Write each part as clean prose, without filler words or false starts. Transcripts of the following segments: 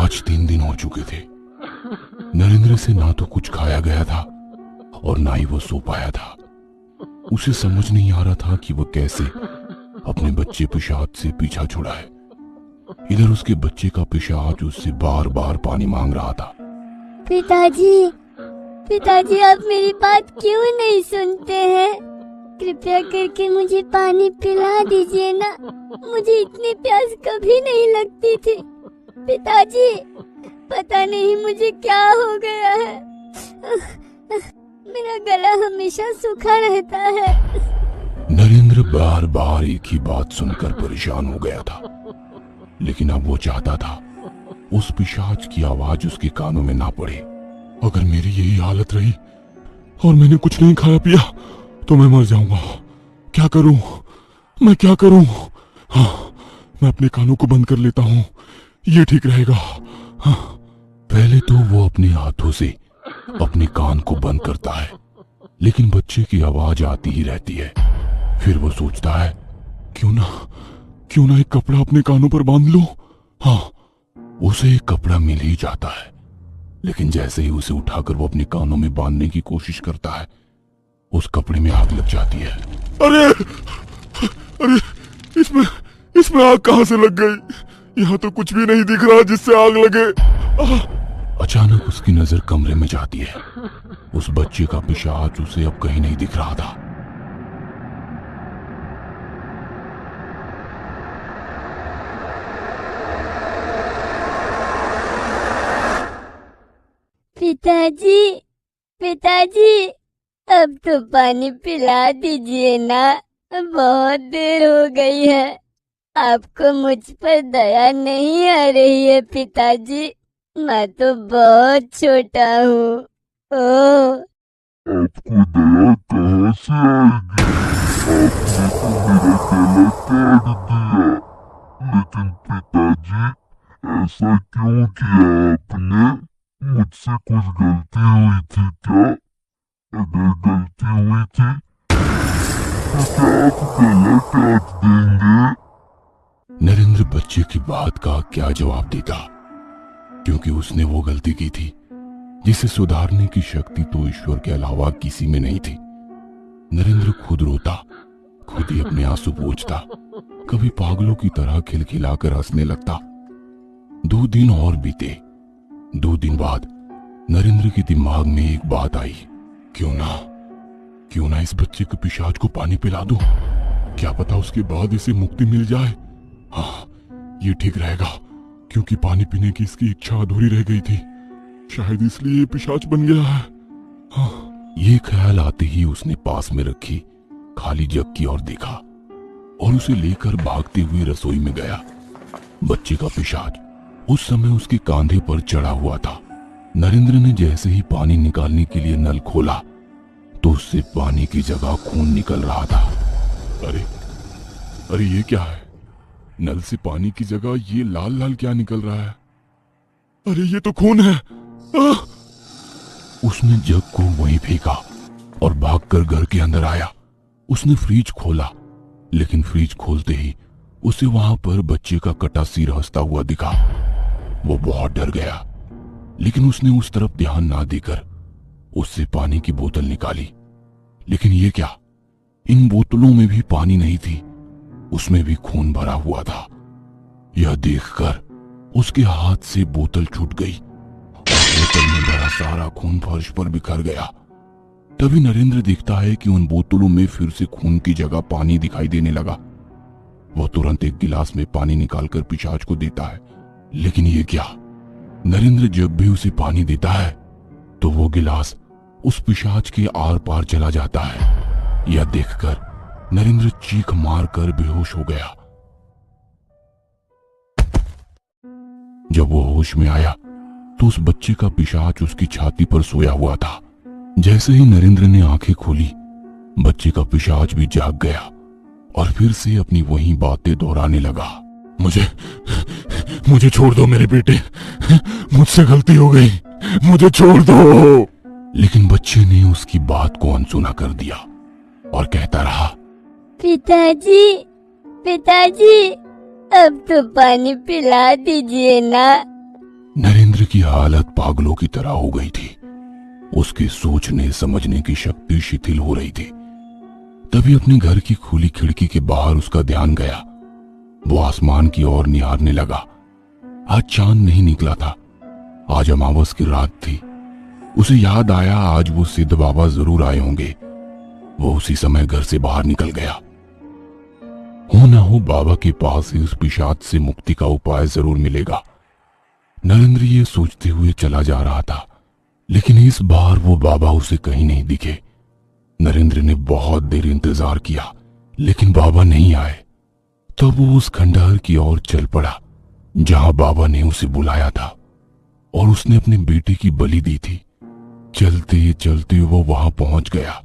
आज 3 दिन हो चुके थे। नरेंद्र से ना तो कुछ खाया गया था और ना ही वो सो पाया था। उसे समझ नहीं आ रहा था कि वो कैसे अपने बच्चे पिशाच से पीछा छुड़ाए। इधर उसके बच्चे का पिशाच उससे बार बार पानी मांग रहा था। पिताजी, पिताजी, आप मेरी बात क्यों नहीं सुनते हैं? कृपया करके मुझे पानी पिला दीजिए ना। मुझे इतनी प्यास कभी नहीं लगती थी। पिताजी, पता नहीं मुझे क्या हो गया है। मेरा गला हमेशा सूखा रहता है। नरेंद्र बार बार एक ही बात सुनकर परेशान हो गया था, लेकिन अब वो चाहता था उस पिशाच की आवाज उसके कानों में ना पड़े। अगर मेरी यही हालत रही और मैंने कुछ नहीं खाया पिया तो मैं मर जाऊंगा। क्या करूं? मैं क्या करूं? हाँ, मैं अपने कानों को बंद कर लेता हूं, ये ठीक रहेगा। हाँ। पहले तो वो अपने हाथों से अपने कान को बंद करता है, लेकिन बच्चे की आवाज आती ही रहती है। फिर वो सोचता है क्यों ना एक कपड़ा अपने कानों पर बांध लो। हाँ, उसे एक कपड़ा मिल ही जाता है, लेकिन जैसे ही उसे उठाकर वो अपने कानों में बांधने की कोशिश करता है, उस कपड़े में आग लग जाती है। अरे अरे, इसमें आग कहां से लग गई? यहाँ तो कुछ भी नहीं दिख रहा जिससे आग लगे। अचानक उसकी नजर कमरे में जाती है। उस बच्चे का पिशाच उसे अब कहीं नहीं दिख रहा था। पिताजी, पिताजी, अब तो पानी पिला दीजिए ना। बहुत देर हो गई है। आपको मुझ पर दया नहीं आ रही है पिताजी? मैं तो बहुत छोटा हूँ। ओह, आपको दया कहाँ से आएगी? आपने तो मेरा गला काट दिया। लेकिन पिताजी, ऐसा क्यों किया आपने? मुझसे कुछ गलती हुई थी क्या? अगर गलती हुई थी तो क्या आप गला काट देंगे? नरेंद्र बच्चे की बात का क्या जवाब देता, क्योंकि उसने वो गलती की थी जिसे सुधारने की शक्ति तो ईश्वर के अलावा किसी में नहीं थी। नरेंद्र खुद रोता, खुद ही अपने आंसू पोंछता, कभी पागलों की तरह खिलखिलाकर हंसने लगता। 2 दिन और बीते। 2 दिन बाद नरेंद्र के दिमाग में एक बात आई। क्यों ना इस बच्चे के पिशाच को पानी पिला दूं? क्या पता उसके बाद इसे मुक्ति मिल जाए। हाँ, ये ठीक रहेगा, क्योंकि पानी पीने की इसकी इच्छा अधूरी रह गई थी। शायद इसलिए ये पिशाच बन गया है। हाँ, ये ख्याल आते ही उसने पास में रखी खाली जग की ओर देखा और उसे लेकर भागते हुए रसोई में गया। बच्चे का पिशाच उस समय उसके कांधे पर चढ़ा हुआ था। नरेंद्र ने जैसे ही पानी निकालने के लिए नल खोला तो उससे पानी की जगह खून निकल रहा था। अरे ये क्या है? नल से पानी की जगह ये लाल लाल क्या निकल रहा है? अरे ये तो खून है। उसने जग को वहीं फेंका और भागकर घर के अंदर आया। उसने फ्रिज खोला, लेकिन फ्रिज खोलते ही उसे वहां पर बच्चे का कटा सिर हंसता हुआ दिखा। वो बहुत डर गया, लेकिन उसने उस तरफ ध्यान ना देकर उससे पानी की बोतल निकाली। लेकिन ये क्या, इन बोतलों में भी पानी नहीं थी, उसमें भी खून भरा हुआ था। यह देखकर उसके हाथ से बोतल छूट गई और बोतल में भरा सारा खून फर्श पर बिखर गया। तभी नरेंद्र देखता है कि उन बोतलों में फिर से खून की जगह पानी दिखाई देने लगा। वो तुरंत एक गिलास में पानी निकालकर पिशाच को देता है, लेकिन ये क्या, नरेंद्र जब भी उसे पानी देता है तो वो गिलास उस पिशाच के आर पार चला जाता है। यह देखकर नरेंद्र चीख मारकर बेहोश हो गया। जब वो होश में आया तो उस बच्चे का पिशाच उसकी छाती पर सोया हुआ था। जैसे ही नरेंद्र ने आंखें खोली, बच्चे का पिशाच भी जाग गया और फिर से अपनी वही बातें दोहराने लगा। मुझे छोड़ दो मेरे बेटे, मुझसे गलती हो गई, मुझे छोड़ दो। लेकिन बच्चे ने उसकी बात को अनसुना कर दिया और कहता रहा, पिताजी, पिताजी, अब तो पानी पिला दीजिए ना। नरेंद्र की हालत पागलों की तरह हो गई थी। उसके सोचने समझने की शक्ति शिथिल हो रही थी। तभी अपने घर की खुली खिड़की के बाहर उसका ध्यान गया। वो आसमान की ओर निहारने लगा। आज चांद नहीं निकला था, आज अमावस की रात थी। उसे याद आया आज वो सिद्ध बाबा जरूर आए होंगे। वो उसी समय घर से बाहर निकल गया। हो ना हो बाबा के पास ही उस पिशाच से मुक्ति का उपाय जरूर मिलेगा। नरेंद्र ये सोचते हुए चला जा रहा था, लेकिन इस बार वो बाबा उसे कहीं नहीं दिखे। नरेंद्र ने बहुत देर इंतजार किया, लेकिन बाबा नहीं आए। तब वो उस खंडहर की ओर चल पड़ा जहां बाबा ने उसे बुलाया था और उसने अपने बेटे की बलि दी थी। चलते चलते वो वहां पहुंच गया।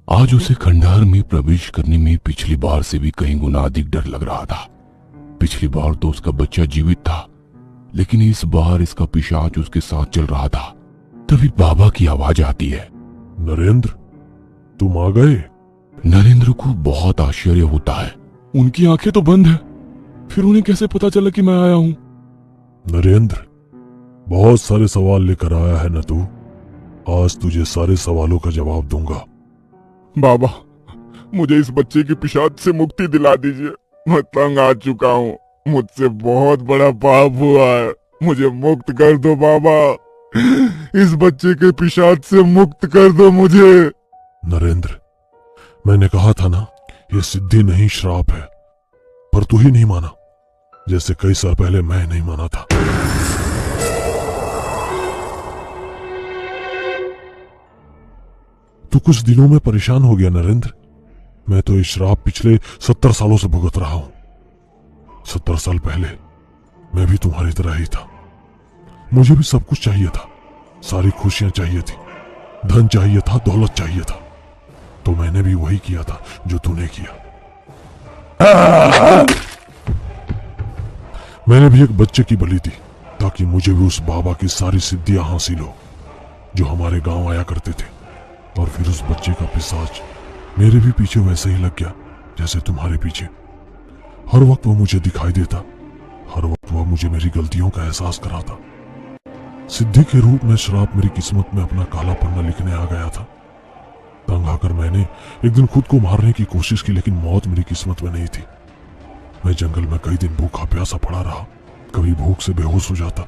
आज उसे खंडहर में प्रवेश करने में पिछली बार से भी कहीं गुना अधिक डर लग रहा था। पिछली बार तो उसका बच्चा जीवित था, लेकिन इस बार इसका पिशाच उसके साथ चल रहा था। तभी बाबा की आवाज आती है, नरेंद्र, तुम आ गए? नरेंद्र को बहुत आश्चर्य होता है। उनकी आंखें तो बंद है, फिर उन्हें कैसे पता चला कि मैं आया हूं? नरेंद्र, बहुत सारे सवाल लेकर आया है ना तू। आज तुझे सारे सवालों का जवाब दूंगा। बाबा, मुझे इस बच्चे की पिशाच से मुक्ति दिला दीजिए। मैं तंग आ चुका हूँ, मुझसे बहुत बड़ा पाप हुआ है। मुझे मुक्त कर दो बाबा, इस बच्चे के पिशाच से मुक्त कर दो मुझे। नरेंद्र, मैंने कहा था ना, ये सिद्धि नहीं श्राप है, पर तू ही नहीं माना, जैसे कई साल पहले मैं नहीं माना था। तू कुछ दिनों में परेशान हो गया नरेंद्र। मैं तो ये श्राप पिछले 70 सालों से भुगत रहा हूं। 70 साल पहले मैं भी तुम्हारी तरह ही था। मुझे भी सब कुछ चाहिए था, सारी खुशियां चाहिए थी, धन चाहिए था, दौलत चाहिए था। तो मैंने भी वही किया था जो तूने किया। मैंने भी एक बच्चे की बलि दी ताकि मुझे भी उस बाबा की सारी सिद्धियां हासिल हो जो हमारे गांव आया करते थे। और फिर उस बच्चे का पिशाच मेरे भी पीछे वैसे ही लग गया जैसे तुम्हारे पीछे। हर वक्त वो मुझे दिखाई देता, हर वक्त वो मुझे मेरी गलतियों का एहसास कराता। सिद्धि के रूप में श्राप मेरी किस्मत में अपना काला पन्ना लिखने आ गया था। तंग आकर मैंने एक दिन खुद को मारने की कोशिश की, लेकिन मौत मेरी किस्मत में नहीं थी। मैं जंगल में कई दिन भूखा प्यासा पड़ा रहा, कभी भूख से बेहोश हो जाता।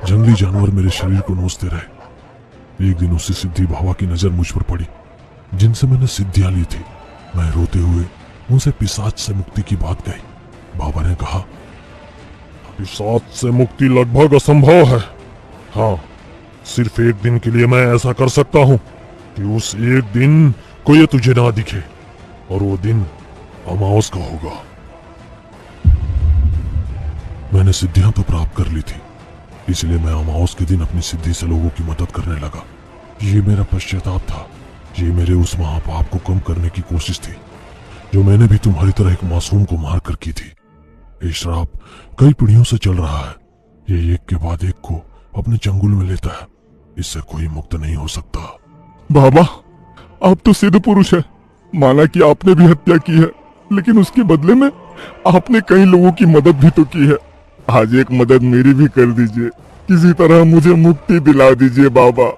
जंगली जानवर मेरे शरीर को नोचते रहे। एक दिन उसी सिद्धि बाबा की नजर मुझ पर पड़ी जिनसे मैंने सिद्धियां ली थी। मैं रोते हुए उनसे पिशाच से मुक्ति की बात कही। बाबा ने कहा, पिशाच से मुक्ति लगभग असंभव है। हाँ, सिर्फ एक दिन के लिए मैं ऐसा कर सकता हूँ कि उस एक दिन को ये तुझे ना दिखे, और वो दिन अमावस का होगा। मैंने सिद्धियां तो प्राप्त कर ली थी, इसलिए मैं अमावस के दिन अपनी सिद्धि से लोगों की मदद करने लगा। ये मेरा पश्चाताप था, ये मेरे उस महापाप को कम करने की कोशिश थी जो मैंने भी तुम्हारी तरह एक मासूम को मार कर की थी। ये श्राप कई पीढ़ियों से चल रहा है, ये एक के बाद एक को अपने चंगुल में लेता है। इससे कोई मुक्त नहीं हो सकता। बाबा, आप तो सिद्ध पुरुष है। माना कि आपने भी हत्या की है, लेकिन उसके बदले में आपने कई लोगों की मदद भी तो की है। आज एक मदद मेरी भी कर दीजिए, किसी तरह मुझे मुक्ति दिला दीजिए बाबा।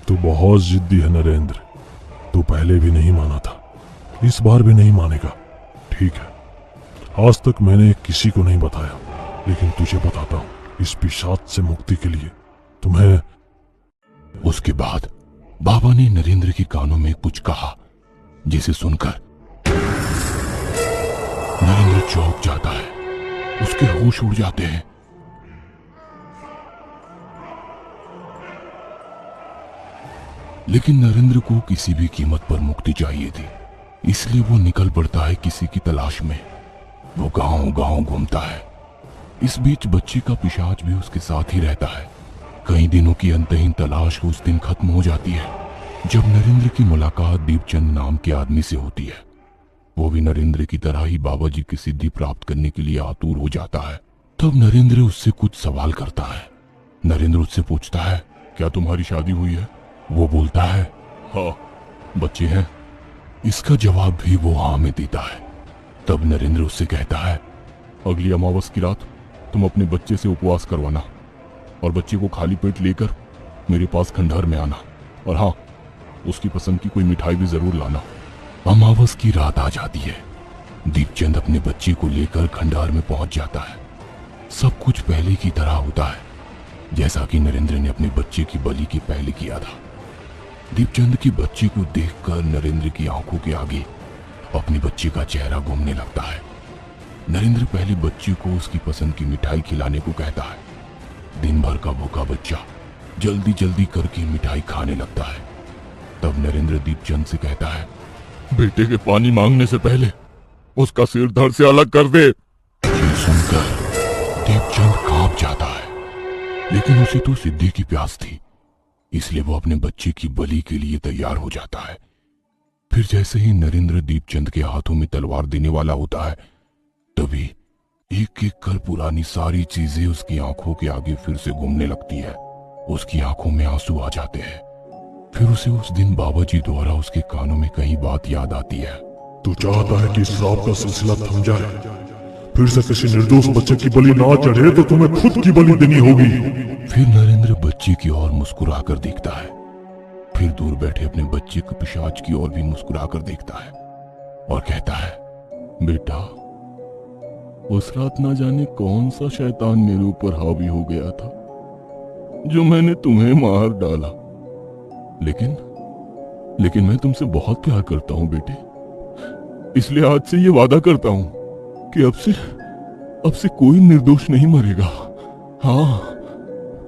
तू बहुत जिद्दी है नरेंद्र। तू पहले भी नहीं माना था, इस बार भी नहीं मानेगा। ठीक है, आज तक मैंने किसी को नहीं बताया, लेकिन तुझे बताता हूँ। इस पिशाच से मुक्ति के लिए तुम्हें। उसके बाद बाबा ने नरेंद्र के कानों में कुछ कहा, जिसे सुनकर नरेंद्र चौंक जाता है, उसके होश उड़ जाते हैं। लेकिन नरेंद्र को किसी भी कीमत पर मुक्ति चाहिए थी, इसलिए वो निकल पड़ता है किसी की तलाश में। वो गांव गांव घूमता है। इस बीच बच्चे का पिशाच भी उसके साथ ही रहता है। कई दिनों की अंतहीन तलाश उस दिन खत्म हो जाती है जब नरेंद्र की मुलाकात दीपचंद नाम के आदमी से होती है। वो भी नरेंद्र की तरह ही बाबा जी की सिद्धि प्राप्त करने के लिए आतुर हो जाता है। तब नरेंद्र उससे कुछ सवाल करता है। नरेंद्र उससे पूछता है, क्या तुम्हारी शादी हुई है? वो बोलता है, हाँ, बच्चे हैं। इसका जवाब भी वो हाँ में देता है। तब नरेंद्र उससे कहता है, अगली अमावस की रात तुम अपने बच्चे से उपवास करवाना। और बच्चे को खाली पेट लेकर मेरे पास खंडहर में आना, और हाँ, उसकी पसंद की कोई मिठाई भी जरूर लाना। अमावस की रात आ जाती है। दीपचंद अपने बच्चे को लेकर खंडहर में पहुंच जाता है। सब कुछ पहले की तरह होता है, जैसा कि नरेंद्र ने अपने बच्चे की बलि के पहले किया था। दीपचंद की बच्चे को देखकर नरेंद्र की आंखों के आगे अपने बच्चे का चेहरा घूमने लगता है। नरेंद्र पहले बच्चे को उसकी पसंद की मिठाई खिलाने को कहता है। दिन भर का भूखा बच्चा जल्दी जल्दी करके मिठाई खाने लगता है। तब नरेंद्र दीपचंद से कहता है, बेटे के पानी मांगने से पहले उसका सिर धड़ से अलग कर दे। ये सुनकर दीपचंद कांप जाता है, लेकिन उसे तो सिद्धि की प्यास थी, इसलिए वो अपने बच्चे की बलि के लिए तैयार हो जाता है। फिर जैसे ही नरेंद्र दीपचंद के हाथों में तलवार देने वाला होता है, तभी एक एक कर पुरानी सारी चीजें उसकी आंखों के आगे फिर से घूमने लगती है। उसकी आंखों में आंसू आ जाते हैं। फिर उसे उस दिन बाबा जी द्वारा उसके कानों में कई बात याद आती है। तू चाहता है कि श्राप का सिलसिला थम जाए, फिर से किसी निर्दोष बच्चे की बलि ना चढ़े तो तुम्हें खुद की बलि देनी होगी। फिर नरेंद्र बच्चे की ओर मुस्कुरा कर देखता है, फिर दूर बैठे अपने बच्चे को पिशाच की ओर भी मुस्कुरा कर देखता है और कहता है, बेटा, उस रात ना जाने कौन सा शैतान मेरे ऊपर हावी हो गया था, जो मैंने तुम्हें मार डाला। लेकिन मैं तुमसे बहुत प्यार करता हूं बेटे, इसलिए आज से ये वादा करता हूं कि अब से कोई निर्दोष नहीं मरेगा। हाँ।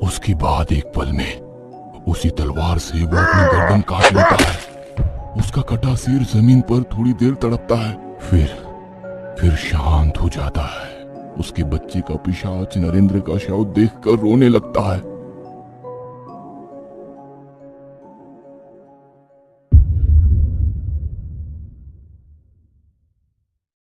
उसके बाद एक पल में उसी तलवार से वो अपनी गर्दन काट लेता है। उसका कटा सिर जमीन पर थोड़ी देर तड़पता है, फिर शांत हो जाता है। उसके बच्चे का पिशाच नरेंद्र का शव देखकर रोने लगता है।